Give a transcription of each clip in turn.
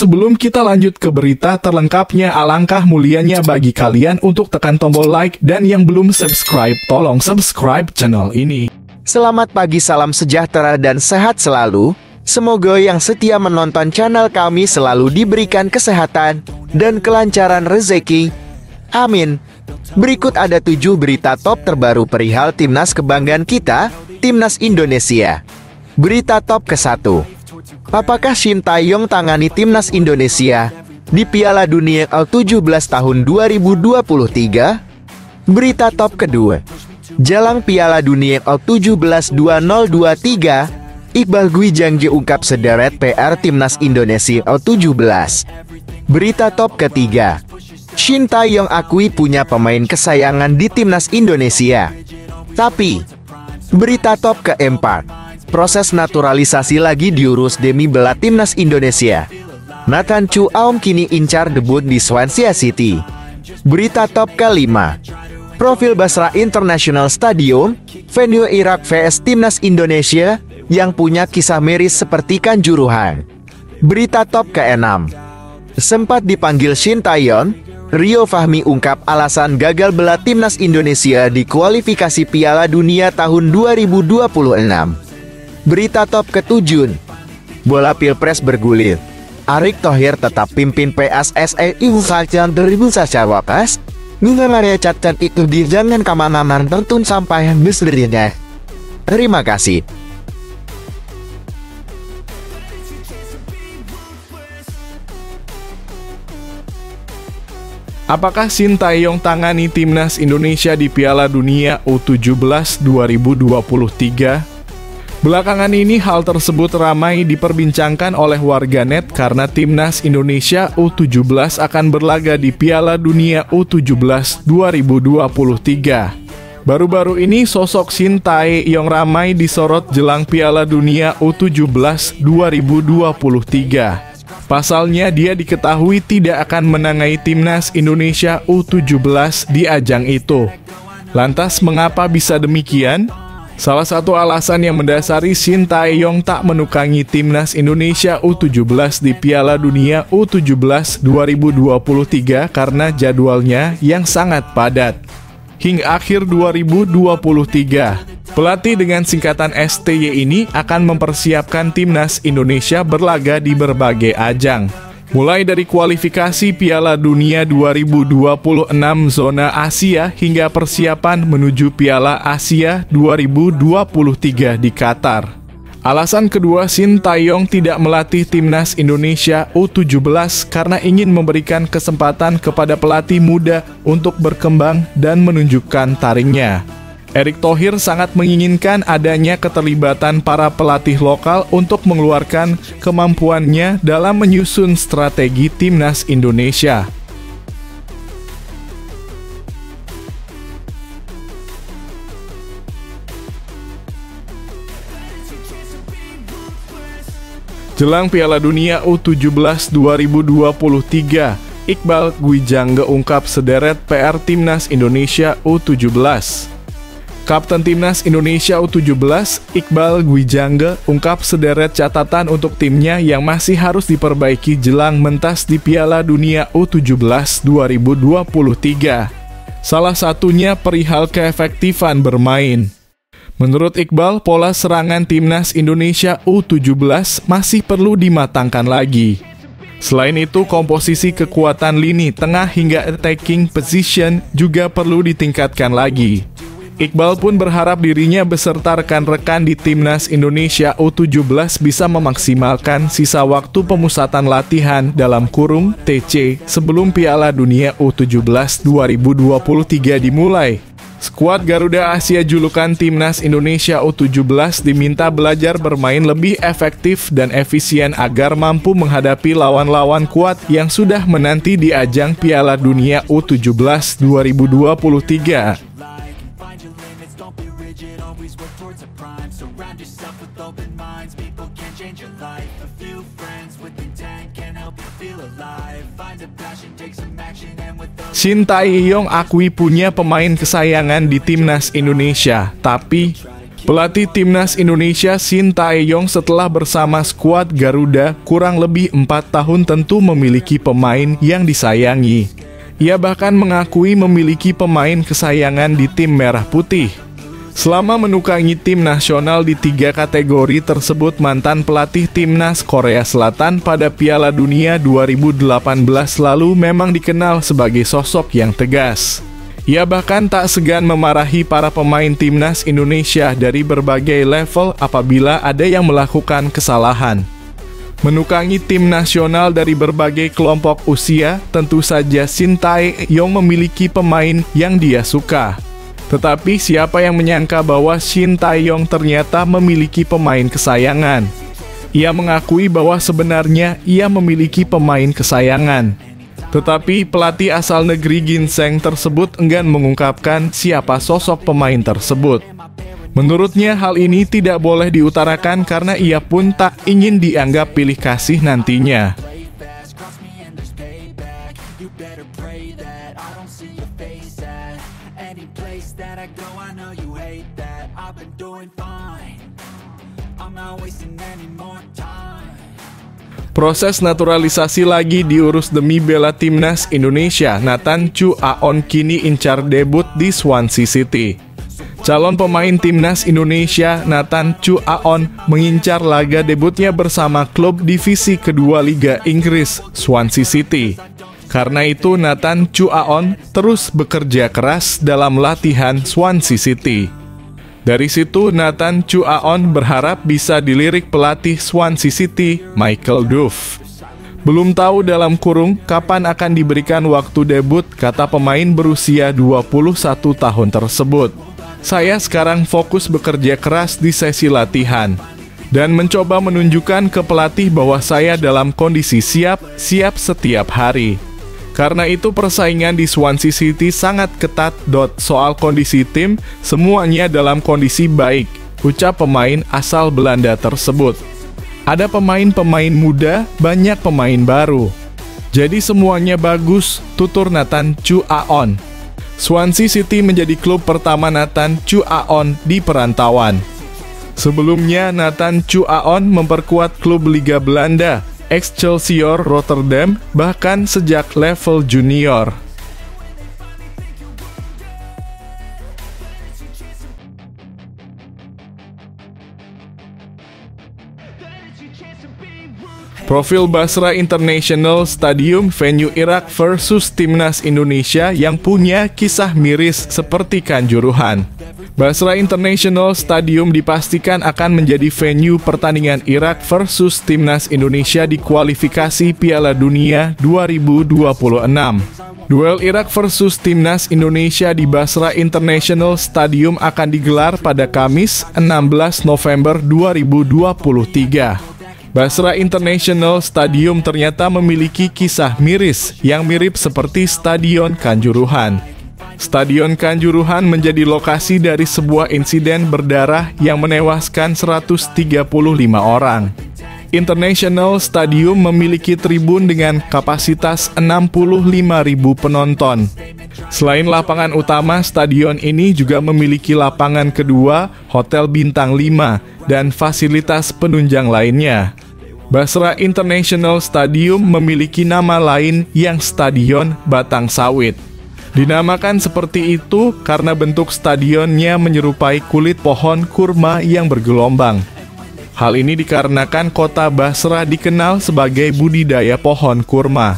sebelum kita lanjut ke berita terlengkapnya, alangkah mulianya bagi kalian untuk tekan tombol like, dan yang belum subscribe, tolong subscribe channel ini. Selamat pagi, salam sejahtera dan sehat selalu. Semoga yang setia menonton channel kami selalu diberikan kesehatan dan kelancaran rezeki. Amin. Berikut ada 7 berita top terbaru perihal timnas kebanggaan kita, timnas Indonesia. Berita top ke-1. Apakah Shin Tae-yong tangani timnas Indonesia di Piala Dunia U17 tahun 2023? Berita top kedua. Jelang Piala Dunia U17 2023, Iqbal Gwijangge ungkap sederet PR timnas Indonesia U17. Berita top ketiga. Shin Tae-yong akui punya pemain kesayangan di timnas Indonesia. Tapi, berita top keempat. Proses naturalisasi lagi diurus demi bela timnas Indonesia. Nathan Chu Aum kini incar debut di Swansea City. Berita top kelima. Profil Basra International Stadium, venue Irak vs Timnas Indonesia, yang punya kisah miris seperti Kanjuruhan. Berita top ke-6. Sempat dipanggil Shin Tae-yong, Rio Fahmi ungkap alasan gagal bela timnas Indonesia di kualifikasi Piala Dunia tahun 2026. Berita top ke-7. Bola Pilpres bergulir. Erick Thohir tetap pimpin PSSI Sajan 2000 wakas. Nungamare catatan itu di jangan kemana-mana tonton sampai beserinya. Terima kasih. Apakah Shin Tae-yong tangani timnas Indonesia di Piala Dunia U17 2023? Belakangan ini hal tersebut ramai diperbincangkan oleh warganet karena timnas Indonesia U17 akan berlaga di Piala Dunia U17 2023. Baru-baru ini sosok Shin Tae-yong ramai disorot jelang Piala Dunia U17 2023. Pasalnya dia diketahui tidak akan menangani timnas Indonesia U17 di ajang itu. Lantas mengapa bisa demikian? Salah satu alasan yang mendasari Shin Tae-yong tak menukangi timnas Indonesia U17 di Piala Dunia U17 2023 karena jadwalnya yang sangat padat. Hingga akhir 2023, pelatih dengan singkatan STY ini akan mempersiapkan timnas Indonesia berlaga di berbagai ajang. Mulai dari kualifikasi Piala Dunia 2026 zona Asia hingga persiapan menuju Piala Asia 2023 di Qatar. Alasan kedua, Shin Tae-yong tidak melatih timnas Indonesia U17 karena ingin memberikan kesempatan kepada pelatih muda untuk berkembang dan menunjukkan taringnya. Erick Thohir sangat menginginkan adanya keterlibatan para pelatih lokal untuk mengeluarkan kemampuannya dalam menyusun strategi timnas Indonesia. Jelang Piala Dunia U17 2023, Iqbal Gwijangge ungkap sederet PR timnas Indonesia U17. Kapten timnas Indonesia U17, Iqbal Gwijangge, ungkap sederet catatan untuk timnya yang masih harus diperbaiki jelang mentas di Piala Dunia U17 2023. Salah satunya perihal keefektifan bermain. Menurut Iqbal, pola serangan timnas Indonesia U17 masih perlu dimatangkan lagi. Selain itu, komposisi kekuatan lini tengah hingga attacking position juga perlu ditingkatkan lagi. Iqbal pun berharap dirinya beserta rekan-rekan di timnas Indonesia U17 bisa memaksimalkan sisa waktu pemusatan latihan dalam kurung TC sebelum Piala Dunia U17 2023 dimulai. Skuad Garuda Asia julukan timnas Indonesia U17 diminta belajar bermain lebih efektif dan efisien agar mampu menghadapi lawan-lawan kuat yang sudah menanti di ajang Piala Dunia U17 2023. Shin Tae-yong akui punya pemain kesayangan di timnas Indonesia, tapi Pelatih Timnas Indonesia Shin Tae-yong setelah bersama skuad Garuda kurang lebih 4 tahun tentu memiliki pemain yang disayangi. Ia bahkan mengakui memiliki pemain kesayangan di tim Merah Putih. Selama menukangi tim nasional di 3 kategori tersebut, mantan pelatih Timnas Korea Selatan pada Piala Dunia 2018 lalu memang dikenal sebagai sosok yang tegas. Ia bahkan tak segan memarahi para pemain Timnas Indonesia dari berbagai level apabila ada yang melakukan kesalahan. Menukangi tim nasional dari berbagai kelompok usia, tentu saja Shin Tae-yong memiliki pemain yang dia suka. Tetapi siapa yang menyangka bahwa Shin Tae-yong ternyata memiliki pemain kesayangan? Ia mengakui bahwa sebenarnya ia memiliki pemain kesayangan. Tetapi pelatih asal negeri ginseng tersebut enggan mengungkapkan siapa sosok pemain tersebut. Menurutnya hal ini tidak boleh diutarakan karena ia pun tak ingin dianggap pilih kasih nantinya. Proses naturalisasi lagi diurus demi bela Timnas Indonesia. Nathan Chu Aon kini incar debut di Swansea City. Calon pemain Timnas Indonesia Nathan Chu Aon mengincar laga debutnya bersama klub divisi kedua Liga Inggris, Swansea City. Karena itu Nathan Chu Aon terus bekerja keras dalam latihan Swansea City. Dari situ Nathan Chu Aon berharap bisa dilirik pelatih Swansea City, Michael Duff. Belum tahu dalam kurung kapan akan diberikan waktu debut, kata pemain berusia 21 tahun tersebut. Saya sekarang fokus bekerja keras di sesi latihan dan mencoba menunjukkan ke pelatih bahwa saya dalam kondisi siap setiap hari. Karena itu persaingan di Swansea City sangat ketat. Soal kondisi tim, semuanya dalam kondisi baik, ucap pemain asal Belanda tersebut. Ada pemain-pemain muda, banyak pemain baru. Jadi semuanya bagus, tutur Nathan Chu Aon. Swansea City menjadi klub pertama Nathan Chu Aon di perantauan. Sebelumnya Nathan Chu Aon memperkuat klub Liga Belanda, Excelsior Rotterdam, bahkan sejak level junior. Profil Basra International Stadium, venue Irak versus Timnas Indonesia yang punya kisah miris seperti Kanjuruhan. Basra International Stadium dipastikan akan menjadi venue pertandingan Irak versus Timnas Indonesia di kualifikasi Piala Dunia 2026. Duel Irak versus Timnas Indonesia di Basra International Stadium akan digelar pada Kamis 16 November 2023. Basra International Stadium ternyata memiliki kisah miris yang mirip seperti Stadion Kanjuruhan. Stadion Kanjuruhan menjadi lokasi dari sebuah insiden berdarah yang menewaskan 135 orang. International Stadium memiliki tribun dengan kapasitas 65.000 penonton. Selain lapangan utama, stadion ini juga memiliki lapangan kedua, hotel bintang 5, dan fasilitas penunjang lainnya. Basra International Stadium memiliki nama lain yang Stadion Batang Sawit. Dinamakan seperti itu karena bentuk stadionnya menyerupai kulit pohon kurma yang bergelombang. Hal ini dikarenakan kota Basra dikenal sebagai budidaya pohon kurma.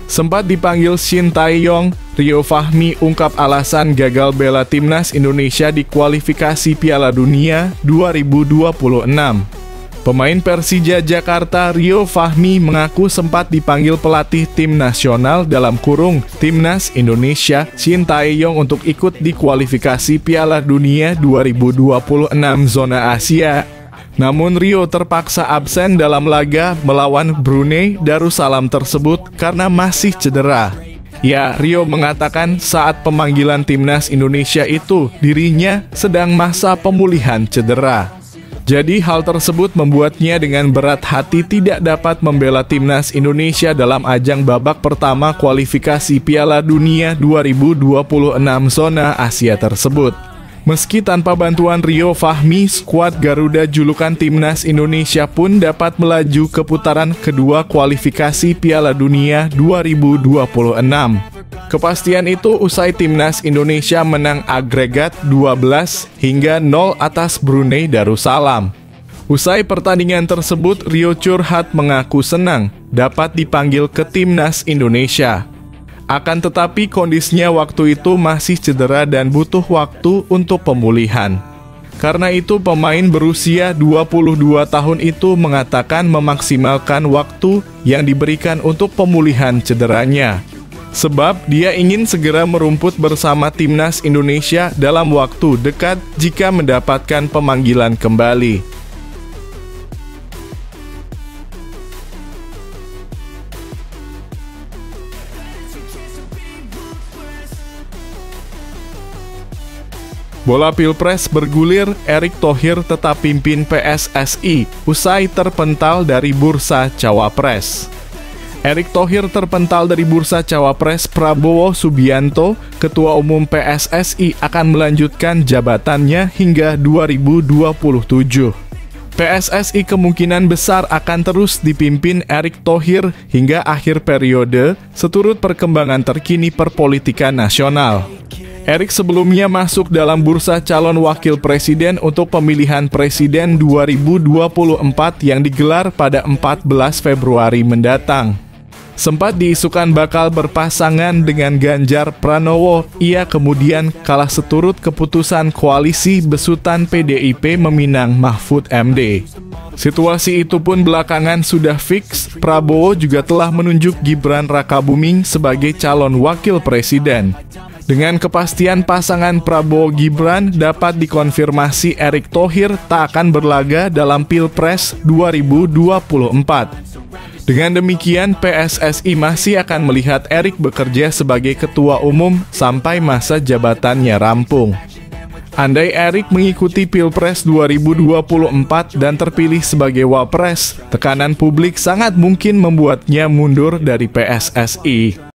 Sempat dipanggil Shin Tae-yong, Rio Fahmi ungkap alasan gagal bela Timnas Indonesia di kualifikasi Piala Dunia 2026. Pemain Persija Jakarta Rio Fahmi mengaku sempat dipanggil pelatih tim nasional dalam kurung Timnas Indonesia Shin Tae-yong untuk ikut di kualifikasi Piala Dunia 2026 zona Asia. Namun Rio terpaksa absen dalam laga melawan Brunei Darussalam tersebut karena masih cedera. Ya, Rio mengatakan saat pemanggilan Timnas Indonesia itu dirinya sedang masa pemulihan cedera. Jadi hal tersebut membuatnya dengan berat hati tidak dapat membela timnas Indonesia dalam ajang babak pertama kualifikasi Piala Dunia 2026 zona Asia tersebut. Meski tanpa bantuan Rio Fahmi, skuad Garuda julukan timnas Indonesia pun dapat melaju ke putaran kedua kualifikasi Piala Dunia 2026. Kepastian itu usai timnas Indonesia menang agregat 12-0 atas Brunei Darussalam. Usai pertandingan tersebut, Rio curhat mengaku senang dapat dipanggil ke timnas Indonesia. Akan tetapi kondisinya waktu itu masih cedera dan butuh waktu untuk pemulihan. Karena itu pemain berusia 22 tahun itu mengatakan memaksimalkan waktu yang diberikan untuk pemulihan cederanya. Sebab dia ingin segera merumput bersama timnas Indonesia dalam waktu dekat jika mendapatkan pemanggilan kembali. Bola Pilpres bergulir, Erick Thohir tetap pimpin PSSI usai terpental dari bursa Cawapres. Erick Thohir terpental dari bursa Cawapres. Prabowo Subianto, Ketua Umum PSSI, akan melanjutkan jabatannya hingga 2027. PSSI kemungkinan besar akan terus dipimpin Erick Thohir hingga akhir periode, seturut perkembangan terkini perpolitikan nasional. Erick sebelumnya masuk dalam bursa calon wakil presiden untuk pemilihan presiden 2024 yang digelar pada 14 Februari mendatang. Sempat diisukan bakal berpasangan dengan Ganjar Pranowo, ia kemudian kalah seturut keputusan koalisi besutan PDIP meminang Mahfud MD. Situasi itu pun belakangan sudah fix, Prabowo juga telah menunjuk Gibran Rakabuming sebagai calon wakil presiden. Dengan kepastian pasangan Prabowo-Gibran dapat dikonfirmasi, Erick Thohir tak akan berlaga dalam Pilpres 2024. Dengan demikian, PSSI masih akan melihat Erick bekerja sebagai ketua umum sampai masa jabatannya rampung. Andai Erick mengikuti Pilpres 2024 dan terpilih sebagai Wapres, tekanan publik sangat mungkin membuatnya mundur dari PSSI.